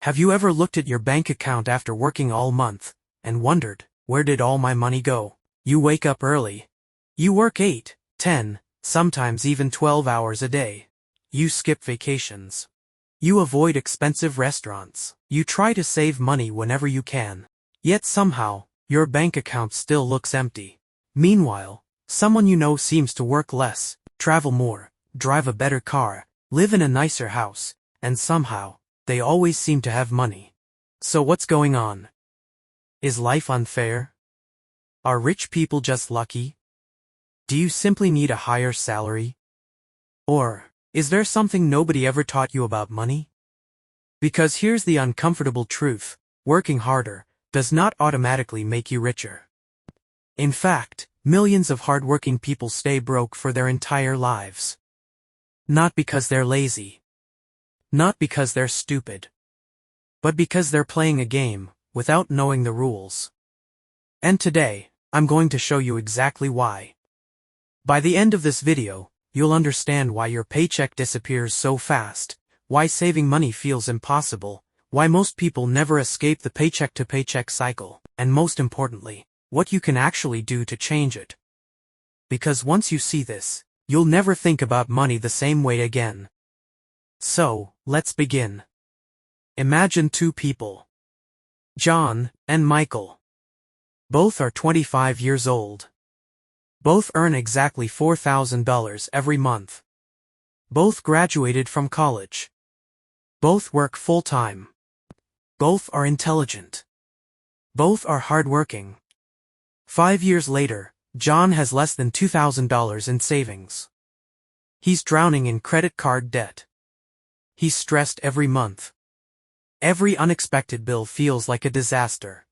Have you ever looked at your bank account after working all month and wondered, where did all my money go? You wake up early. You work 8, 10, sometimes even 12 hours a day. You skip vacations. You avoid expensive restaurants. You try to save money whenever you can. Yet somehow, your bank account still looks empty. Meanwhile, someone you know seems to work less, travel more, drive a better car, live in a nicer house, and somehow, they always seem to have money. So what's going on? Is life unfair? Are rich people just lucky? Do you simply need a higher salary? Or, is there something nobody ever taught you about money? Because here's the uncomfortable truth, working harder does not automatically make you richer. In fact, millions of hardworking people stay broke for their entire lives. Not because they're lazy. Not because they're stupid. But because they're playing a game, without knowing the rules. And today, I'm going to show you exactly why. By the end of this video, you'll understand why your paycheck disappears so fast, why saving money feels impossible, why most people never escape the paycheck-to-paycheck cycle, and most importantly, what you can actually do to change it. Because once you see this, you'll never think about money the same way again. So, let's begin. Imagine two people. John and Michael. Both are 25 years old. Both earn exactly $4,000 every month. Both graduated from college. Both work full-time. Both are intelligent. Both are hardworking. 5 years later, John has less than $2,000 in savings. He's drowning in credit card debt. He's stressed every month. Every unexpected bill feels like a disaster.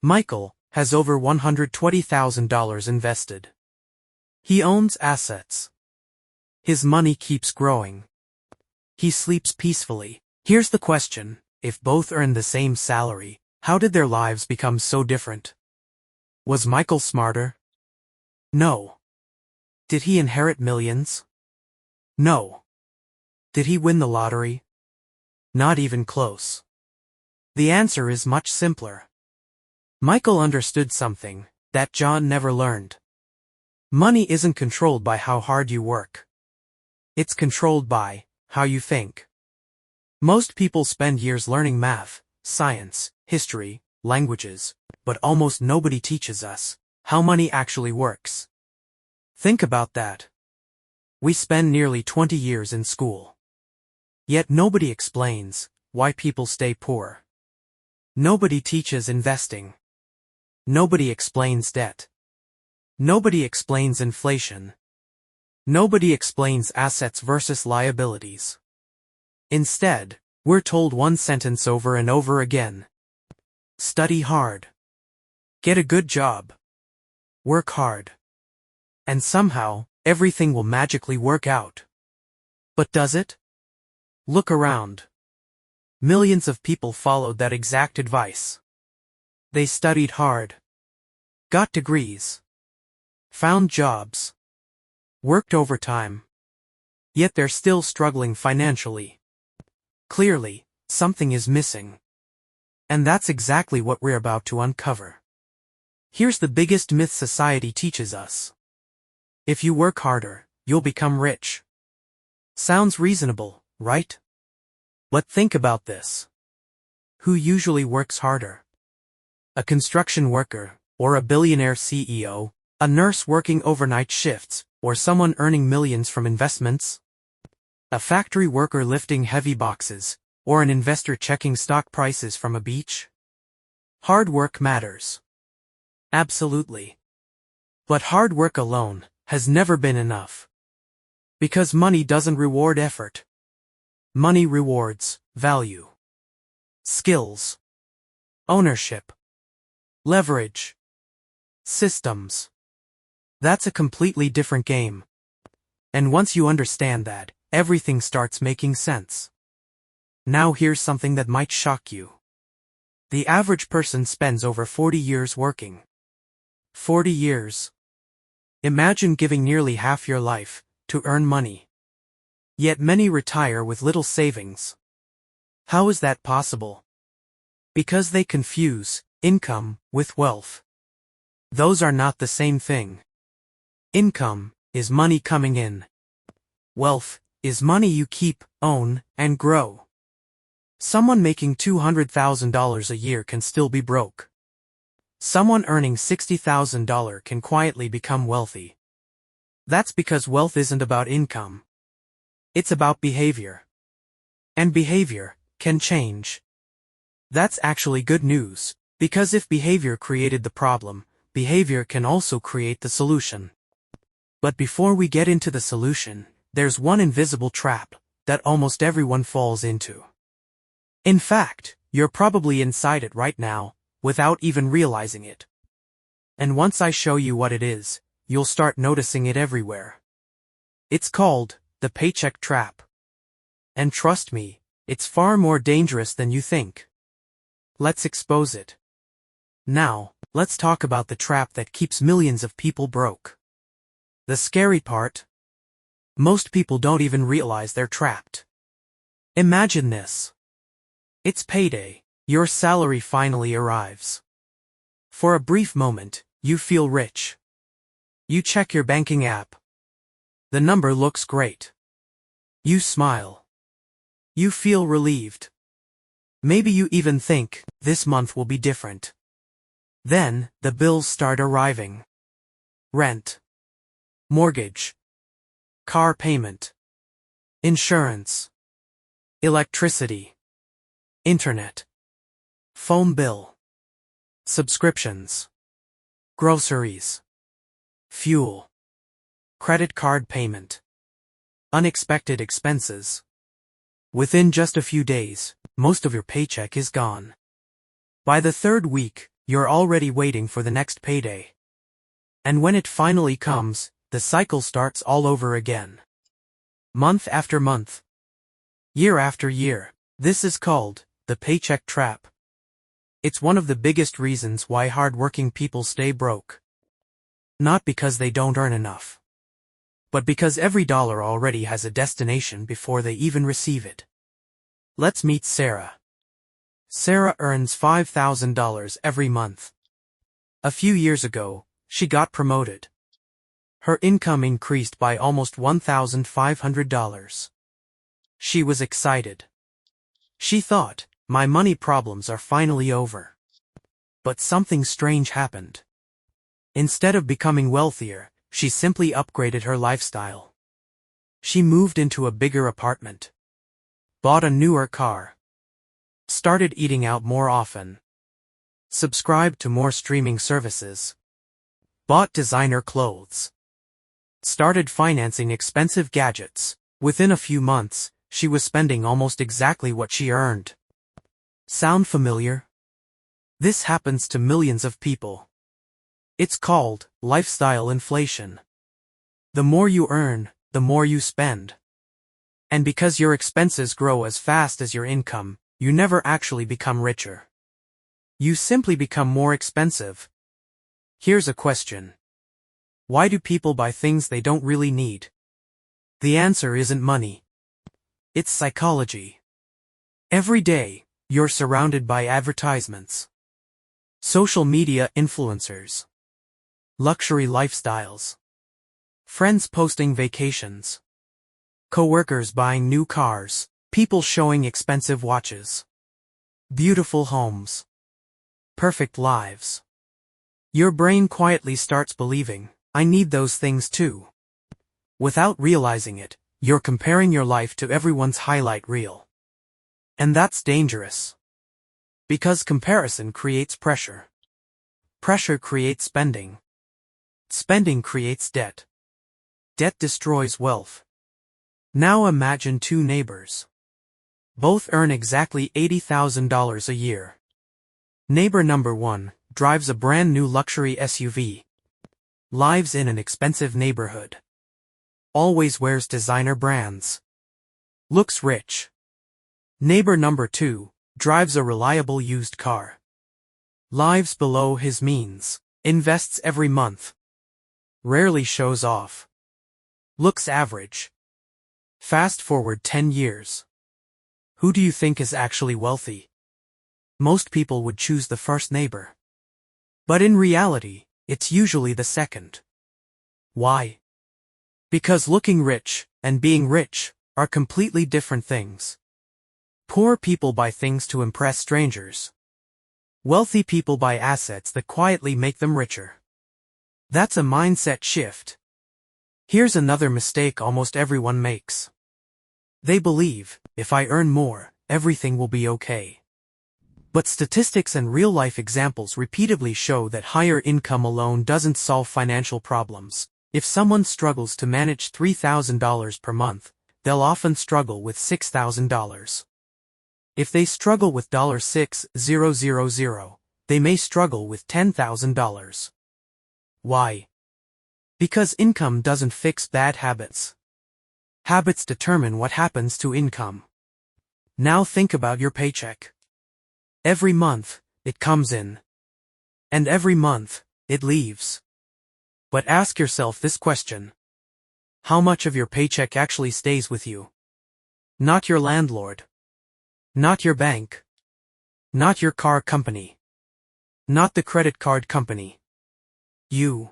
Michael has over $120,000 invested. He owns assets. His money keeps growing. He sleeps peacefully. Here's the question, if both earn the same salary, how did their lives become so different? Was Michael smarter? No. Did he inherit millions? No. Did he win the lottery? Not even close. The answer is much simpler. Michael understood something that John never learned. Money isn't controlled by how hard you work. It's controlled by how you think. Most people spend years learning math, science, history, languages, but almost nobody teaches us how money actually works. Think about that. We spend nearly 20 years in school. Yet nobody explains why people stay poor. Nobody teaches investing. Nobody explains debt. Nobody explains inflation. Nobody explains assets versus liabilities. Instead, we're told one sentence over and over again. Study hard. Get a good job. Work hard. And somehow, everything will magically work out. But does it? Look around. Millions of people followed that exact advice. They studied hard. Got degrees. Found jobs. Worked overtime. Yet they're still struggling financially. Clearly, something is missing. And that's exactly what we're about to uncover. Here's the biggest myth society teaches us. If you work harder, you'll become rich. Sounds reasonable, right? But think about this. Who usually works harder? A construction worker, or a billionaire CEO, a nurse working overnight shifts, or someone earning millions from investments? A factory worker lifting heavy boxes, or an investor checking stock prices from a beach? Hard work matters. Absolutely. But hard work alone has never been enough. Because money doesn't reward effort. Money rewards value. Skills. Ownership. Leverage. Systems. That's a completely different game. And once you understand that, everything starts making sense. Now here's something that might shock you. The average person spends over 40 years working. 40 years. Imagine giving nearly half your life to earn money. Yet many retire with little savings. How is that possible? Because they confuse income with wealth. Those are not the same thing. Income is money coming in. Wealth is money you keep, own, and grow. Someone making $200,000 a year can still be broke. Someone earning $60,000 can quietly become wealthy. That's because wealth isn't about income. It's about behavior. And behavior can change. That's actually good news, because if behavior created the problem, behavior can also create the solution. But before we get into the solution, there's one invisible trap that almost everyone falls into. In fact, you're probably inside it right now, without even realizing it. And once I show you what it is, you'll start noticing it everywhere. It's called the paycheck trap. And trust me, it's far more dangerous than you think. Let's expose it. Now, let's talk about the trap that keeps millions of people broke. The scary part? Most people don't even realize they're trapped. Imagine this. It's payday. Your salary finally arrives. For a brief moment, you feel rich. You check your banking app. The number looks great. You smile. You feel relieved. Maybe you even think, this month will be different. Then, the bills start arriving. Rent. Mortgage. Car payment. Insurance. Electricity. Internet. Phone bill. Subscriptions. Groceries. Fuel. Credit card payment. Unexpected expenses. Within just a few days, most of your paycheck is gone. By the third week, you're already waiting for the next payday. And when it finally comes, the cycle starts all over again. Month after month. Year after year. This is called the paycheck trap. It's one of the biggest reasons why hardworking people stay broke. Not because they don't earn enough, but because every dollar already has a destination before they even receive it. Let's meet Sarah. Sarah earns $5,000 every month. A few years ago, she got promoted. Her income increased by almost $1,500. She was excited. She thought, my money problems are finally over. But something strange happened. Instead of becoming wealthier, she simply upgraded her lifestyle. She moved into a bigger apartment. Bought a newer car. Started eating out more often. Subscribed to more streaming services. Bought designer clothes. Started financing expensive gadgets. Within a few months, she was spending almost exactly what she earned. Sound familiar? This happens to millions of people. It's called lifestyle inflation. The more you earn, the more you spend. And because your expenses grow as fast as your income, you never actually become richer. You simply become more expensive. Here's a question. Why do people buy things they don't really need? The answer isn't money. It's psychology. Every day, you're surrounded by advertisements. Social media influencers. Luxury lifestyles. Friends posting vacations. Coworkers buying new cars. People showing expensive watches. Beautiful homes. Perfect lives. Your brain quietly starts believing, I need those things too. Without realizing it, you're comparing your life to everyone's highlight reel. And that's dangerous. Because comparison creates pressure. Pressure creates spending. Spending creates debt. Debt destroys wealth. Now imagine two neighbors. Both earn exactly $80,000 a year. Neighbor number one drives a brand new luxury SUV. Lives in an expensive neighborhood. Always wears designer brands. Looks rich. Neighbor number two drives a reliable used car. Lives below his means. Invests every month. Rarely shows off. Looks average. Fast forward 10 years. Who do you think is actually wealthy? Most people would choose the first neighbor. But in reality, it's usually the second. Why? Because looking rich and being rich are completely different things. Poor people buy things to impress strangers. Wealthy people buy assets that quietly make them richer. That's a mindset shift. Here's another mistake almost everyone makes. They believe, if I earn more, everything will be okay. But statistics and real-life examples repeatedly show that higher income alone doesn't solve financial problems. If someone struggles to manage $3,000 per month, they'll often struggle with $6,000. If they struggle with $6,000, they may struggle with $10,000. Why? Because income doesn't fix bad habits. Habits determine what happens to income. Now think about your paycheck. Every month, it comes in. And every month, it leaves. But ask yourself this question. How much of your paycheck actually stays with you? Not your landlord. Not your bank. Not your car company. Not the credit card company. You.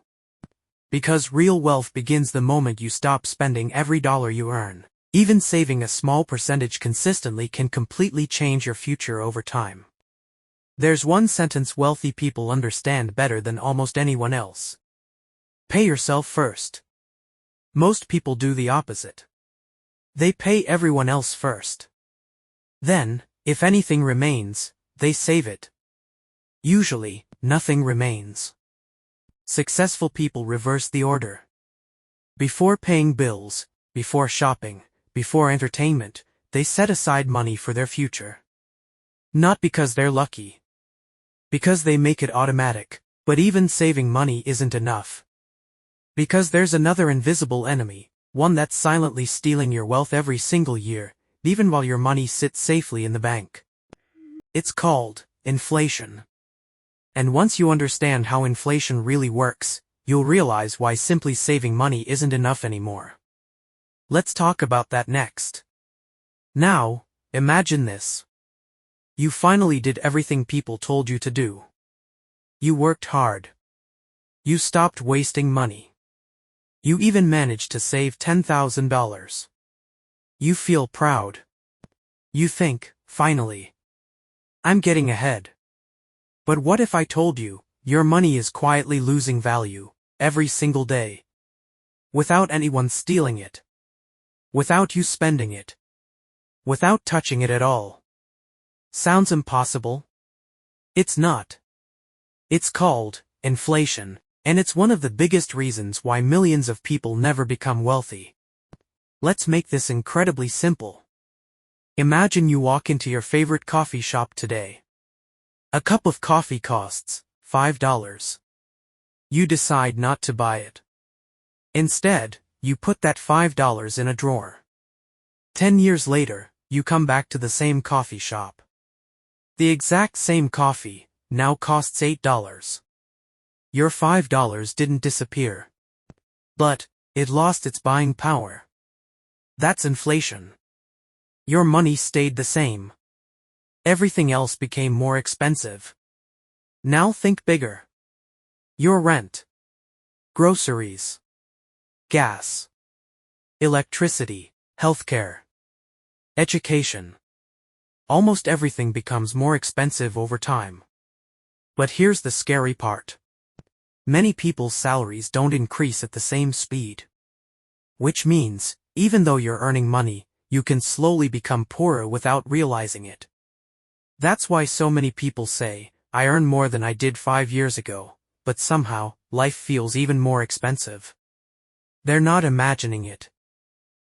Because real wealth begins the moment you stop spending every dollar you earn. Even saving a small percentage consistently can completely change your future over time. There's one sentence wealthy people understand better than almost anyone else. Pay yourself first. Most people do the opposite. They pay everyone else first. Then, if anything remains, they save it. Usually, nothing remains. Successful people reverse the order. Before paying bills, before shopping, before entertainment, they set aside money for their future. Not because they're lucky. Because they make it automatic. But even saving money isn't enough. Because there's another invisible enemy, one that's silently stealing your wealth every single year, even while your money sits safely in the bank. It's called inflation. And once you understand how inflation really works, you'll realize why simply saving money isn't enough anymore. Let's talk about that next. Now, imagine this. You finally did everything people told you to do. You worked hard. You stopped wasting money. You even managed to save $10,000. You feel proud. You think, finally, I'm getting ahead. But what if I told you, your money is quietly losing value, every single day? Without anyone stealing it. Without you spending it. Without touching it at all. Sounds impossible? It's not. It's called inflation, and it's one of the biggest reasons why millions of people never become wealthy. Let's make this incredibly simple. Imagine you walk into your favorite coffee shop today. A cup of coffee costs $5. You decide not to buy it. Instead, you put that $5 in a drawer. 10 years later, you come back to the same coffee shop. The exact same coffee now costs $8. Your $5 didn't disappear. But it lost its buying power. That's inflation. Your money stayed the same. Everything else became more expensive. Now think bigger. Your rent. Groceries. Gas. Electricity. Healthcare. Education. Almost everything becomes more expensive over time. But here's the scary part. Many people's salaries don't increase at the same speed. Which means, even though you're earning money, you can slowly become poorer without realizing it. That's why so many people say, I earn more than I did 5 years ago, but somehow, life feels even more expensive. They're not imagining it.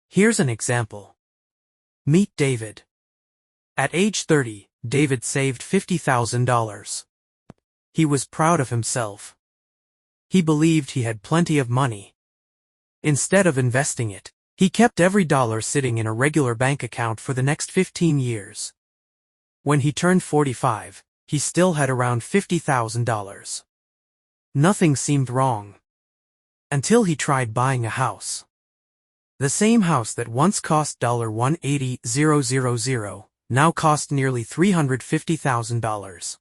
Here's an example. Meet David. At age 30, David saved $50,000. He was proud of himself. He believed he had plenty of money. Instead of investing it, he kept every dollar sitting in a regular bank account for the next 15 years. When he turned 45, he still had around $50,000. Nothing seemed wrong. Until he tried buying a house. The same house that once cost $180,000 now cost nearly $350,000.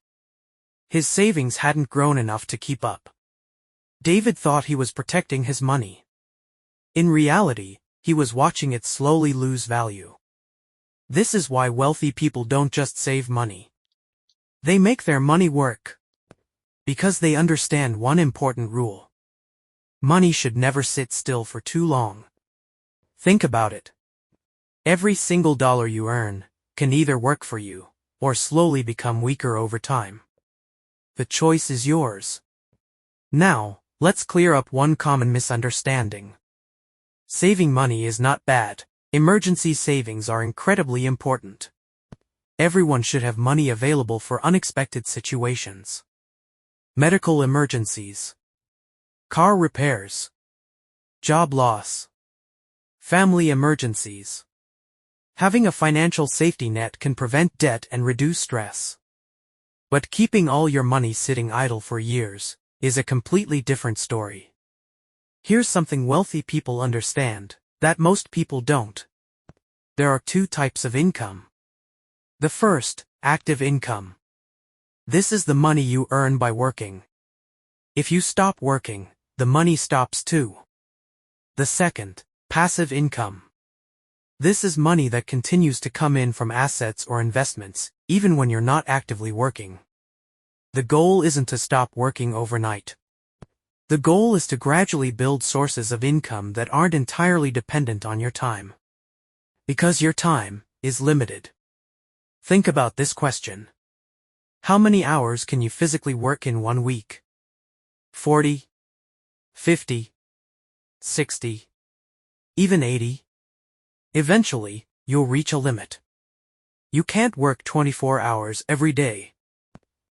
His savings hadn't grown enough to keep up. David thought he was protecting his money. In reality, he was watching it slowly lose value. This is why wealthy people don't just save money. They make their money work. Because they understand one important rule. Money should never sit still for too long. Think about it. Every single dollar you earn can either work for you or slowly become weaker over time. The choice is yours. Now, let's clear up one common misunderstanding. Saving money is not bad. Emergency savings are incredibly important. Everyone should have money available for unexpected situations. Medical emergencies. Car repairs. Job loss. Family emergencies. Having a financial safety net can prevent debt and reduce stress. But keeping all your money sitting idle for years is a completely different story. Here's something wealthy people understand that most people don't. There are two types of income. The first, active income. This is the money you earn by working. If you stop working, the money stops too. The second, passive income. This is money that continues to come in from assets or investments, even when you're not actively working. The goal isn't to stop working overnight. The goal is to gradually build sources of income that aren't entirely dependent on your time. Because your time is limited. Think about this question. How many hours can you physically work in 1 week? 40? 50? 60? Even 80? Eventually, you'll reach a limit. You can't work 24 hours every day.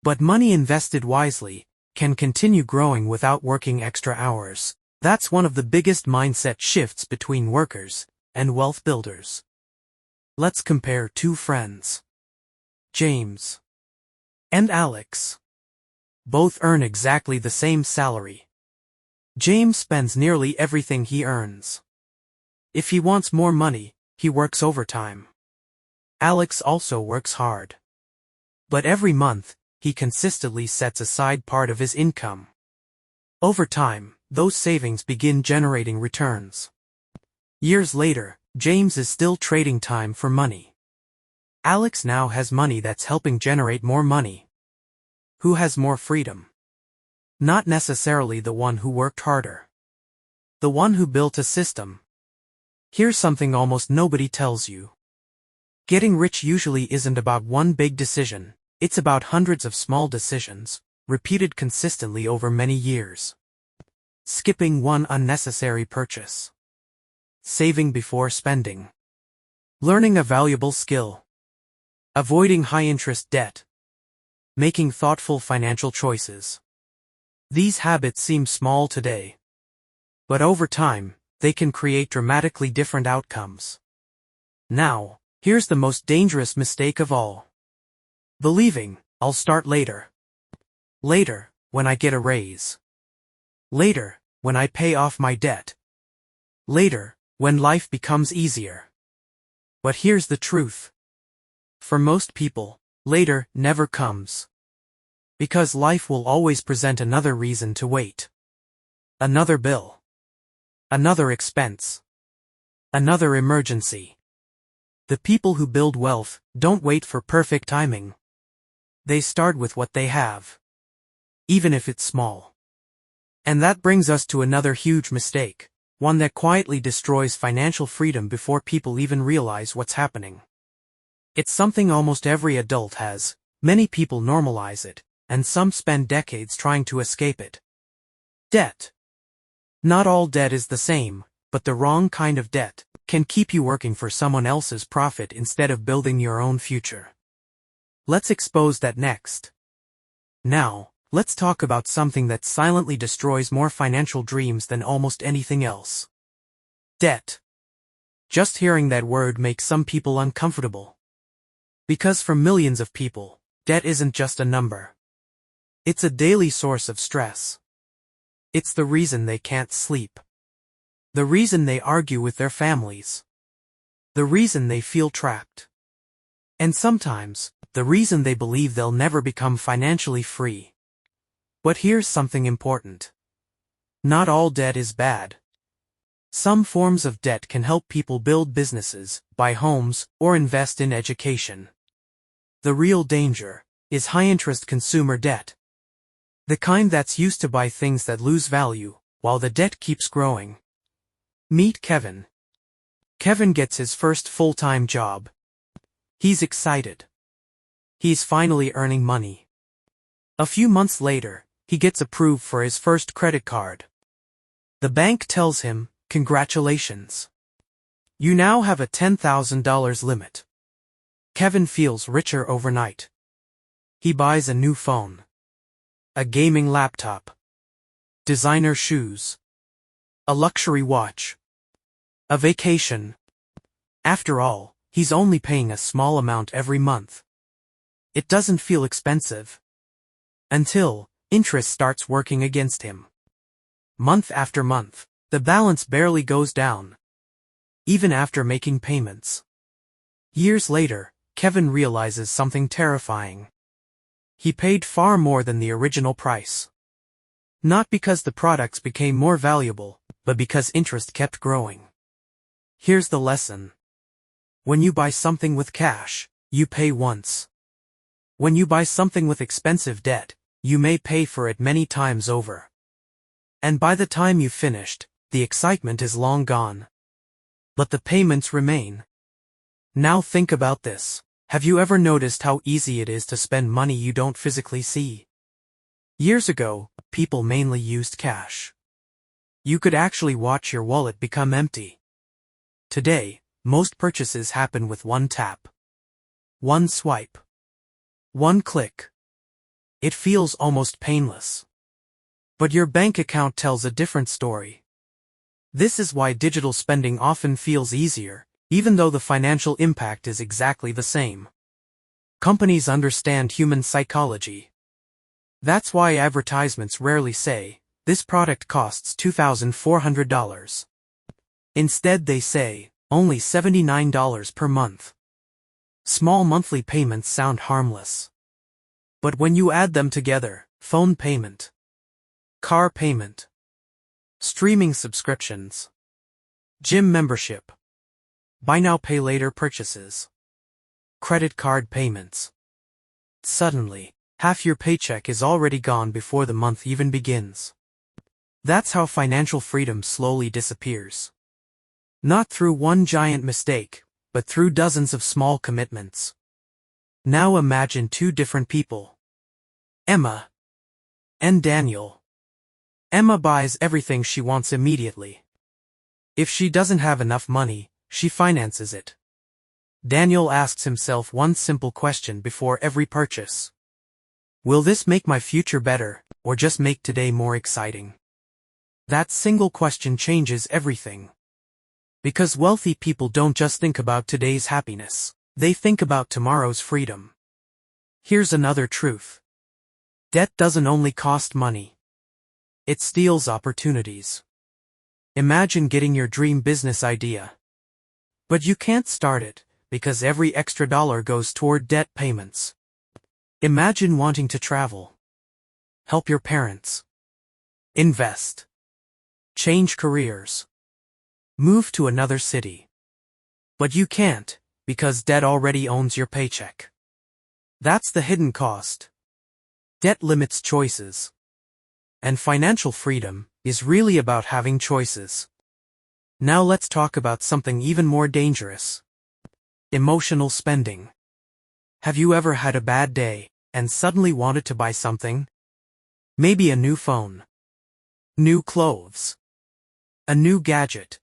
But money invested wisely can continue growing without working extra hours. That's one of the biggest mindset shifts between workers and wealth builders. Let's compare two friends. James and Alex. Both earn exactly the same salary. James spends nearly everything he earns. If he wants more money, he works overtime. Alex also works hard. But every month, he consistently sets aside part of his income. Over time, those savings begin generating returns. Years later, James is still trading time for money. Alex now has money that's helping generate more money. Who has more freedom? Not necessarily the one who worked harder. The one who built a system. Here's something almost nobody tells you. Getting rich usually isn't about one big decision, it's about hundreds of small decisions, repeated consistently over many years. Skipping one unnecessary purchase. Saving before spending. Learning a valuable skill. Avoiding high-interest debt. Making thoughtful financial choices. These habits seem small today. But over time, they can create dramatically different outcomes. Now, here's the most dangerous mistake of all. Believing, I'll start later. Later, when I get a raise. Later, when I pay off my debt. Later, when life becomes easier. But here's the truth. For most people, later never comes. Because life will always present another reason to wait. Another bill. Another expense. Another emergency. The people who build wealth don't wait for perfect timing. They start with what they have. Even if it's small. And that brings us to another huge mistake, one that quietly destroys financial freedom before people even realize what's happening. It's something almost every adult has, many people normalize it, and some spend decades trying to escape it. Debt. Not all debt is the same, but the wrong kind of debt can keep you working for someone else's profit instead of building your own future. Let's expose that next. Now, let's talk about something that silently destroys more financial dreams than almost anything else. Debt. Just hearing that word makes some people uncomfortable. Because for millions of people, debt isn't just a number. It's a daily source of stress. It's the reason they can't sleep. The reason they argue with their families. The reason they feel trapped. And sometimes, the reason they believe they'll never become financially free. But here's something important. Not all debt is bad. Some forms of debt can help people build businesses, buy homes, or invest in education. The real danger is high-interest consumer debt. The kind that's used to buy things that lose value, while the debt keeps growing. Meet Kevin. Kevin gets his first full-time job. He's excited. He's finally earning money. A few months later, he gets approved for his first credit card. The bank tells him, "Congratulations. You now have a $10,000 limit." Kevin feels richer overnight. He buys a new phone, a gaming laptop, designer shoes, a luxury watch, a vacation. After all, he's only paying a small amount every month. It doesn't feel expensive. Until interest starts working against him. Month after month, the balance barely goes down. Even after making payments. Years later, Kevin realizes something terrifying. He paid far more than the original price. Not because the products became more valuable, but because interest kept growing. Here's the lesson. When you buy something with cash, you pay once. When you buy something with expensive debt, you may pay for it many times over. And by the time you've finished, the excitement is long gone. But the payments remain. Now think about this. Have you ever noticed how easy it is to spend money you don't physically see? Years ago, people mainly used cash. You could actually watch your wallet become empty. Today, most purchases happen with one tap. One swipe. One click. It feels almost painless. But your bank account tells a different story. This is why digital spending often feels easier, even though the financial impact is exactly the same. Companies understand human psychology. That's why advertisements rarely say, "This product costs $2,400. Instead they say, "Only $79 per month." Small monthly payments sound harmless. But when you add them together, phone payment, car payment, streaming subscriptions, gym membership, buy now pay later purchases, credit card payments. Suddenly, half your paycheck is already gone before the month even begins. That's how financial freedom slowly disappears. Not through one giant mistake, but through dozens of small commitments. Now imagine two different people. Emma and Daniel. Emma buys everything she wants immediately. If she doesn't have enough money, she finances it. Daniel asks himself one simple question before every purchase. Will this make my future better, or just make today more exciting? That single question changes everything. Because wealthy people don't just think about today's happiness, they think about tomorrow's freedom. Here's another truth. Debt doesn't only cost money. It steals opportunities. Imagine getting your dream business idea. But you can't start it, because every extra dollar goes toward debt payments. Imagine wanting to travel. Help your parents. Invest. Change careers. Move to another city. But you can't, because debt already owns your paycheck. That's the hidden cost. Debt limits choices. And financial freedom is really about having choices. Now let's talk about something even more dangerous. Emotional spending. Have you ever had a bad day and suddenly wanted to buy something? Maybe a new phone. New clothes. A new gadget.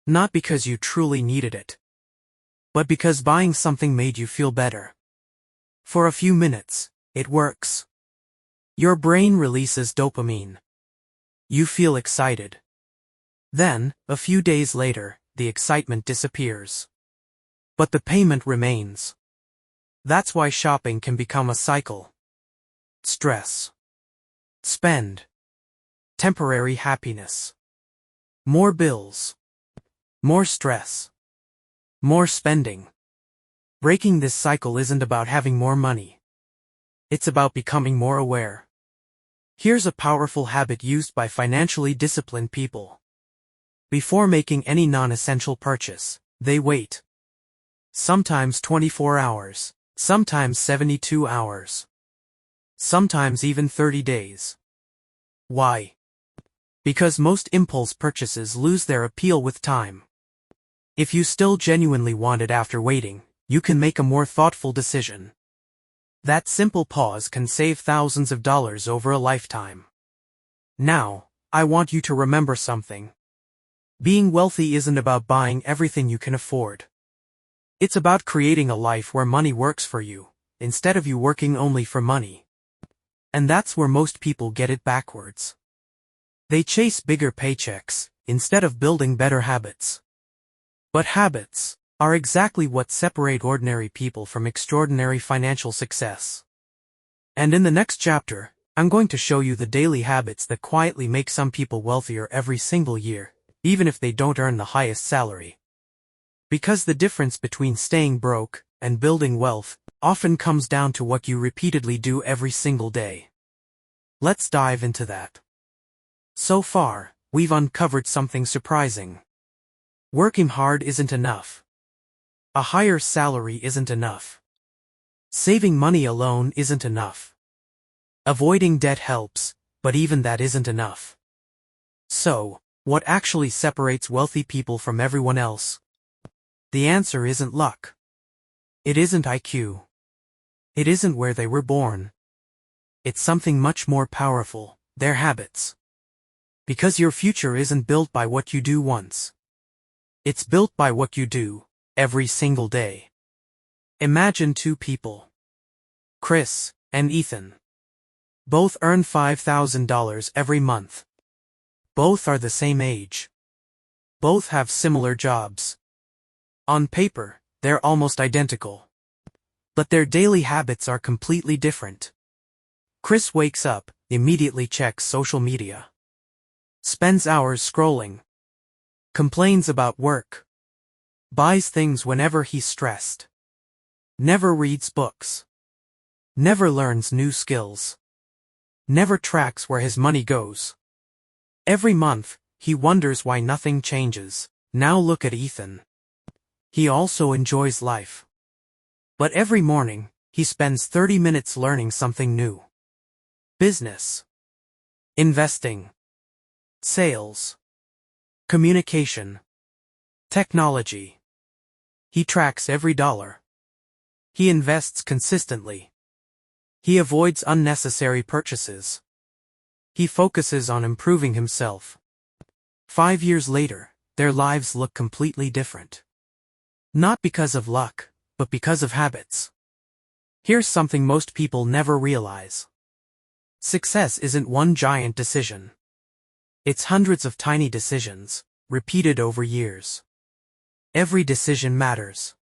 Not because you truly needed it, but because buying something made you feel better. For a few minutes, it works. Your brain releases dopamine. You feel excited. Then, a few days later, the excitement disappears. But the payment remains. That's why shopping can become a cycle. Stress. Spend. Temporary happiness. More bills. More stress. More spending. Breaking this cycle isn't about having more money. It's about becoming more aware. Here's a powerful habit used by financially disciplined people. Before making any non-essential purchase, they wait. Sometimes 24 hours, sometimes 72 hours, sometimes even 30 days. Why? Because most impulse purchases lose their appeal with time. If you still genuinely want it after waiting, you can make a more thoughtful decision. That simple pause can save thousands of dollars over a lifetime. Now, I want you to remember something. Being wealthy isn't about buying everything you can afford. It's about creating a life where money works for you, instead of you working only for money. And that's where most people get it backwards. They chase bigger paychecks, instead of building better habits. But habits are exactly what separate ordinary people from extraordinary financial success. And in the next chapter, I'm going to show you the daily habits that quietly make some people wealthier every single year, even if they don't earn the highest salary. Because the difference between staying broke and building wealth often comes down to what you repeatedly do every single day. Let's dive into that. So far, we've uncovered something surprising. Working hard isn't enough. A higher salary isn't enough. Saving money alone isn't enough. Avoiding debt helps, but even that isn't enough. So, what actually separates wealthy people from everyone else? The answer isn't luck. It isn't IQ. It isn't where they were born. It's something much more powerful, their habits. Because your future isn't built by what you do once. It's built by what you do, every single day. Imagine two people. Chris and Ethan. Both earn $5,000 every month. Both are the same age. Both have similar jobs. On paper, they're almost identical. But their daily habits are completely different. Chris wakes up, immediately checks social media. Spends hours scrolling. Complains about work. Buys things whenever he's stressed. Never reads books. Never learns new skills. Never tracks where his money goes. Every month, he wonders why nothing changes. Now look at Ethan. He also enjoys life. But every morning, he spends 30 minutes learning something new. Business. Investing. Sales. Communication. Technology. He tracks every dollar. He invests consistently. He avoids unnecessary purchases. He focuses on improving himself. 5 years later, their lives look completely different. Not because of luck, but because of habits. Here's something most people never realize. Success isn't one giant decision. It's hundreds of tiny decisions, repeated over years. Every decision matters.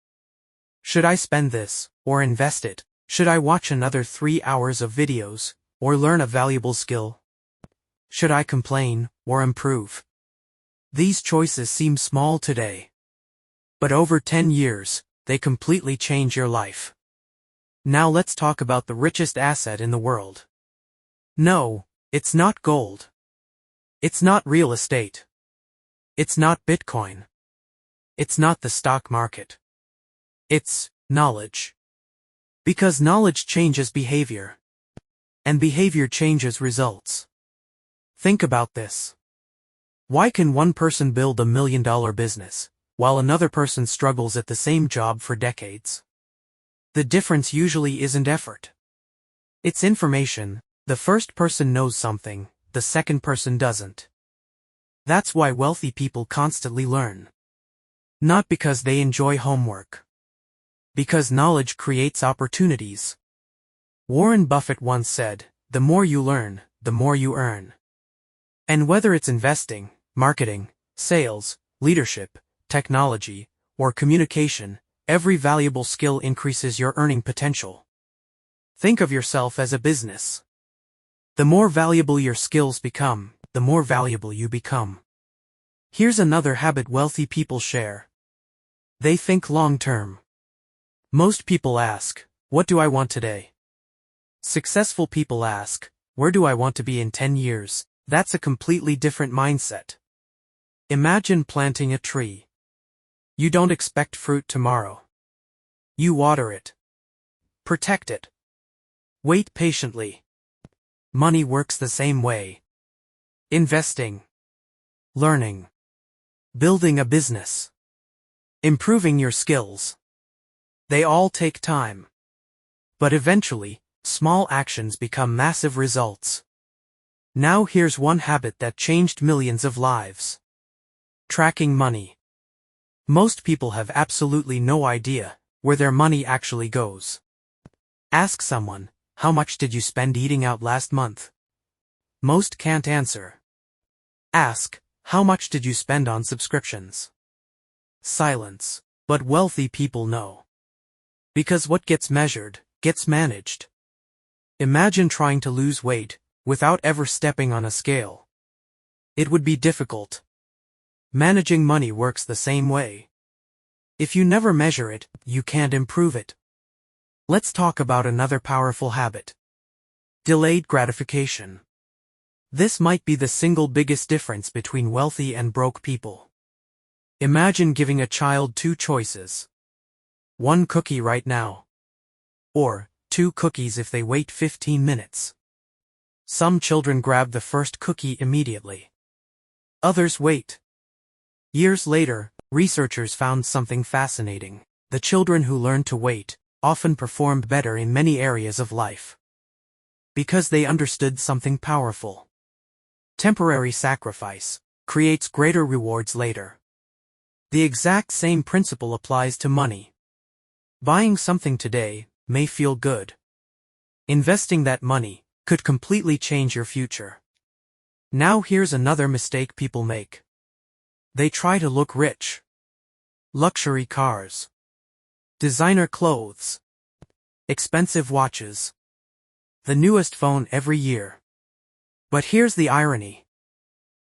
Should I spend this, or invest it? Should I watch another 3 hours of videos, or learn a valuable skill? Should I complain, or improve? These choices seem small today. But over 10 years, they completely change your life. Now let's talk about the richest asset in the world. No, it's not gold. It's not real estate. It's not Bitcoin. It's not the stock market. It's knowledge. Because knowledge changes behavior. And behavior changes results. Think about this. Why can one person build $1 million business, while another person struggles at the same job for decades? The difference usually isn't effort. It's information. The first person knows something, the second person doesn't. That's why wealthy people constantly learn. Not because they enjoy homework. Because knowledge creates opportunities. Warren Buffett once said, "The more you learn, the more you earn." And whether it's investing, marketing, sales, leadership, technology, or communication, every valuable skill increases your earning potential. Think of yourself as a business. The more valuable your skills become, the more valuable you become. Here's another habit wealthy people share. They think long-term. Most people ask, what do I want today? Successful people ask, where do I want to be in 10 years? That's a completely different mindset. Imagine planting a tree. You don't expect fruit tomorrow. You water it. Protect it. Wait patiently. Money works the same way. Investing. Learning. Building a business. Improving your skills. They all take time. But eventually, small actions become massive results. Now here's one habit that changed millions of lives. Tracking money. Most people have absolutely no idea where their money actually goes. Ask someone, how much did you spend eating out last month? Most can't answer. Ask, how much did you spend on subscriptions? Silence. But wealthy people know. Because what gets measured, gets managed. Imagine trying to lose weight without ever stepping on a scale. It would be difficult. Managing money works the same way. If you never measure it, you can't improve it. Let's talk about another powerful habit. Delayed gratification. This might be the single biggest difference between wealthy and broke people. Imagine giving a child two choices. One cookie right now. Or, 2 cookies if they wait 15 minutes. Some children grab the first cookie immediately. Others wait. Years later, researchers found something fascinating. The children who learned to wait often performed better in many areas of life. Because they understood something powerful. Temporary sacrifice creates greater rewards later. The exact same principle applies to money. Buying something today may feel good. Investing that money could completely change your future. Now here's another mistake people make. They try to look rich. Luxury cars. Designer clothes. Expensive watches. The newest phone every year. But here's the irony.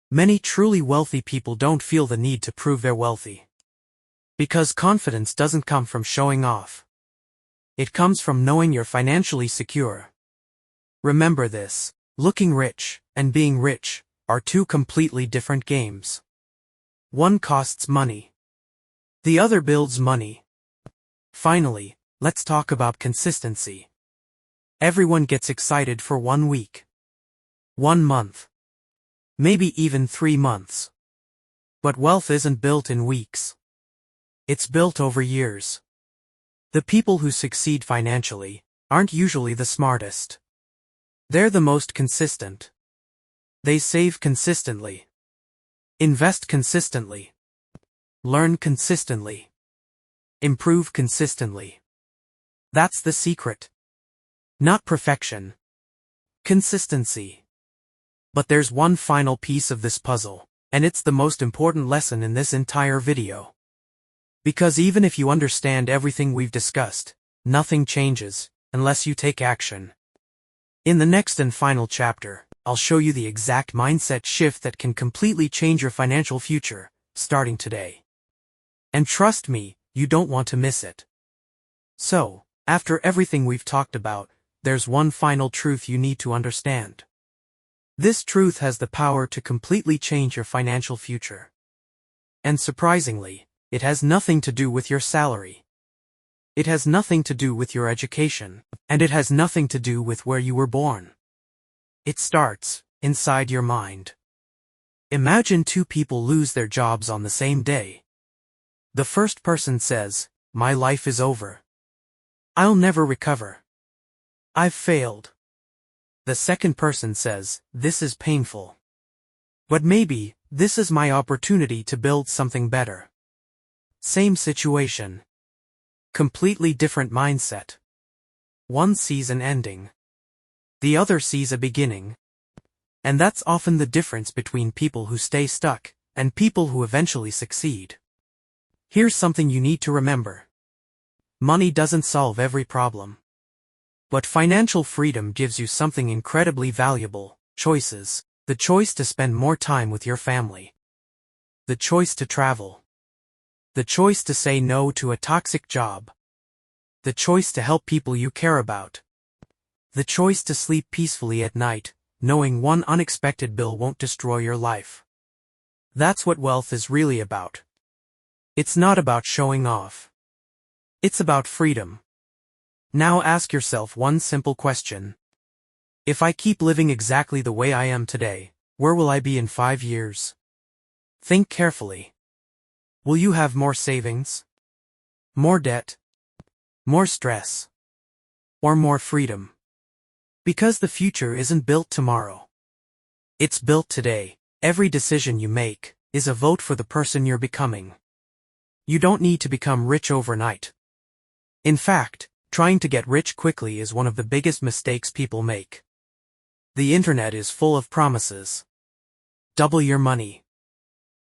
Many truly wealthy people don't feel the need to prove they're wealthy. Because confidence doesn't come from showing off. It comes from knowing you're financially secure. Remember this, looking rich and being rich are two completely different games. One costs money. The other builds money. Finally, let's talk about consistency. Everyone gets excited for 1 week. 1 month. Maybe even 3 months. But wealth isn't built in weeks. It's built over years. The people who succeed financially aren't usually the smartest. They're the most consistent. They save consistently. Invest consistently. Learn consistently. Improve consistently. That's the secret. Not perfection. Consistency. But there's one final piece of this puzzle, and it's the most important lesson in this entire video. Because even if you understand everything we've discussed, nothing changes unless you take action. In the next and final chapter, I'll show you the exact mindset shift that can completely change your financial future, starting today. And trust me, you don't want to miss it. So, after everything we've talked about, there's one final truth you need to understand. This truth has the power to completely change your financial future. And surprisingly, it has nothing to do with your salary. It has nothing to do with your education, and it has nothing to do with where you were born. It starts inside your mind. Imagine 2 people lose their jobs on the same day. The first person says, "My life is over. I'll never recover. I've failed." The second person says, "This is painful. But maybe, this is my opportunity to build something better." Same situation. Completely different mindset. One sees an ending. The other sees a beginning. And that's often the difference between people who stay stuck and people who eventually succeed. Here's something you need to remember. Money doesn't solve every problem. But financial freedom gives you something incredibly valuable: choices. The choice to spend more time with your family. The choice to travel. The choice to say no to a toxic job. The choice to help people you care about. The choice to sleep peacefully at night, knowing one unexpected bill won't destroy your life. That's what wealth is really about. It's not about showing off. It's about freedom. Now ask yourself one simple question. If I keep living exactly the way I am today, where will I be in 5 years? Think carefully. Will you have more savings? More debt? More stress? Or more freedom? Because the future isn't built tomorrow. It's built today. Every decision you make is a vote for the person you're becoming. You don't need to become rich overnight. In fact, trying to get rich quickly is one of the biggest mistakes people make. The internet is full of promises. Double your money.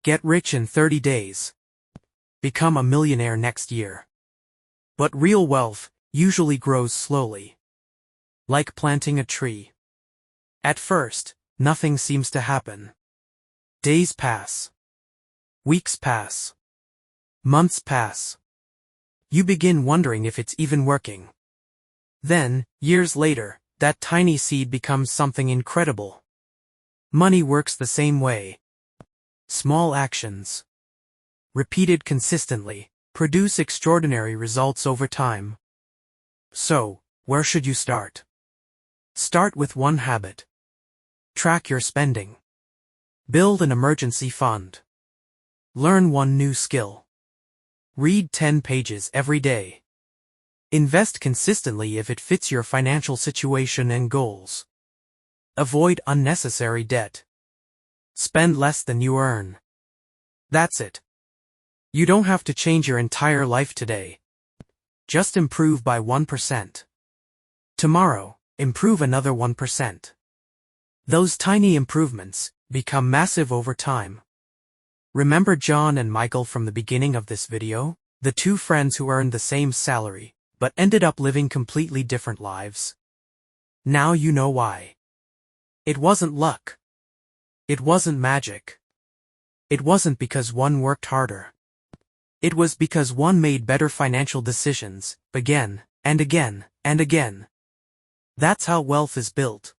Get rich in 30 days. Become a millionaire next year. But real wealth usually grows slowly. Like planting a tree. At first, nothing seems to happen. Days pass. Weeks pass. Months pass. You begin wondering if it's even working. Then, years later, that tiny seed becomes something incredible. Money works the same way. Small actions, repeated consistently, produce extraordinary results over time. So, where should you start? Start with one habit. Track your spending. Build an emergency fund. Learn one new skill. Read 10 pages every day. Invest consistently if it fits your financial situation and goals. Avoid unnecessary debt. Spend less than you earn. That's it. You don't have to change your entire life today. Just improve by 1%. Tomorrow, improve another 1%. Those tiny improvements become massive over time. Remember John and Michael from the beginning of this video? The two friends who earned the same salary, but ended up living completely different lives. Now you know why. It wasn't luck. It wasn't magic. It wasn't because one worked harder. It was because one made better financial decisions, again, and again, and again. That's how wealth is built.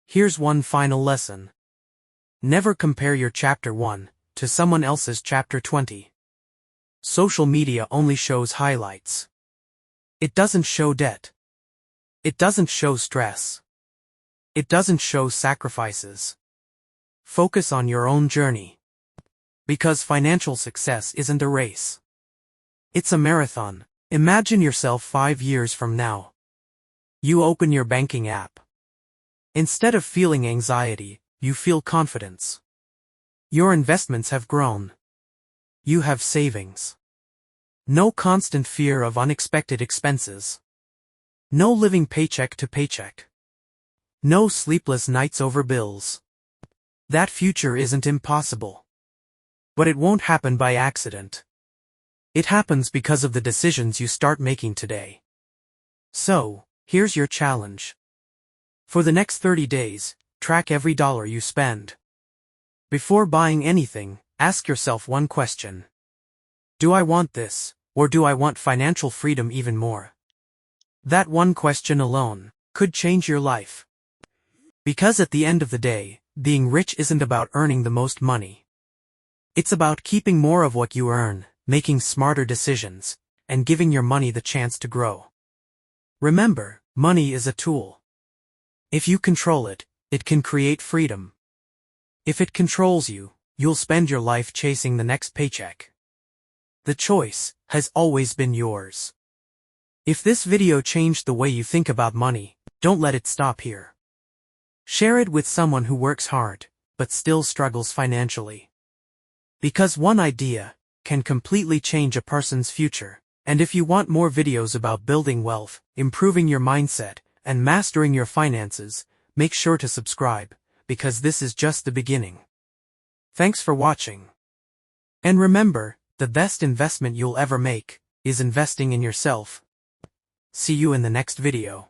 Here's one final lesson. Never compare your chapter 1 to someone else's chapter 20. Social media only shows highlights. It doesn't show debt. It doesn't show stress. It doesn't show sacrifices. Focus on your own journey. Because financial success isn't a race. It's a marathon. Imagine yourself 5 years from now. You open your banking app. Instead of feeling anxiety, you feel confidence. Your investments have grown. You have savings. No constant fear of unexpected expenses. No living paycheck to paycheck. No sleepless nights over bills. That future isn't impossible. But it won't happen by accident. It happens because of the decisions you start making today. So, here's your challenge. For the next 30 days, track every dollar you spend. Before buying anything, ask yourself one question. Do I want this, or do I want financial freedom even more? That one question alone could change your life. Because at the end of the day, being rich isn't about earning the most money. It's about keeping more of what you earn, making smarter decisions, and giving your money the chance to grow. Remember, money is a tool. If you control it, it can create freedom. If it controls you, you'll spend your life chasing the next paycheck. The choice has always been yours. If this video changed the way you think about money, don't let it stop here. Share it with someone who works hard, but still struggles financially. Because one idea can completely change a person's future. And if you want more videos about building wealth, improving your mindset, and mastering your finances, make sure to subscribe, because this is just the beginning. Thanks for watching. And remember, the best investment you'll ever make is investing in yourself. See you in the next video.